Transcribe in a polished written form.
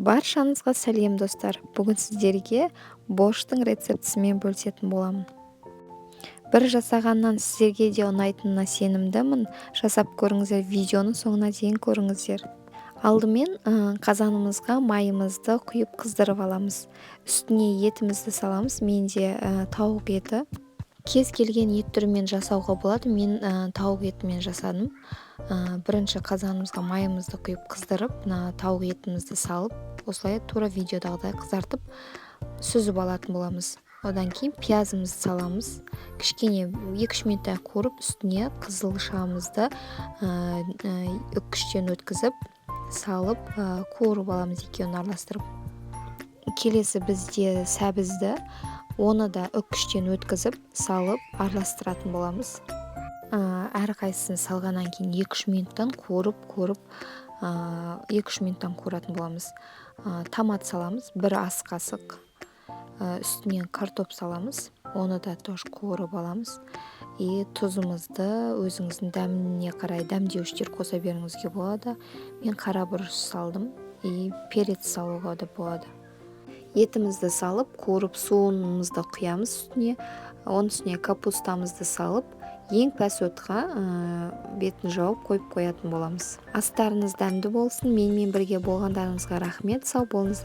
Баршаңызға сәлем достар. Бүгін сіздерге борщтың рецептісімен бөлісетін боламын. Бір жасағаннан сіздерге де ұнайтынына сенімдімін. Жасап көріңіздер, видеоны соңына дейін көріңіздер. Алдымен қазанымызға майымызды құйып қыздырып аламыз. Үстіне етімізді саламыз. Менде тауық еті. Кез келген ет түрімен жасауға болады. Мен тауық етімен жасадым. Бірінші қазанымызға майымызды құйып қыздырып, тауық етімізді салып, осылай тура видеодағыдай қызартып сүзіп алатын боламыз. Одан кейін пиязымызды саламыз. Кішкене 2-3 минуттай қуырып, үстіне қызылшамызды үккіштен өткізіп, салып, қуырып аламыз, екеуін араластырып. Келесі бізде сәбізді, оны да үккіштен өткізіп, салып, араластыратын боламыз. Әрқайсысын салғаннан кейін 2-3 минуттан қуырып 2-3 минуттан қуыратын боламыз. Томат саламыз, 1 ас қасық. Үстінен картоп саламыз, оны да тоже қуырып аламыз. Тұзымызды өзіңіздің дәміне қарай дәмдеуіштер қоса беріңізге болады. Мен қара бұрыш салдым, перец салуға да болады. Етімізді салып, қуырып суымызды құямыз үстіне. Оның үстіне капустамызды салып, ең пәс отқа бетін жауып қойып қоятын боламыз. Астарыңыз дәмді болсын. Менімен бірге болғандарыңызға рахмет. Сау болыңыздар.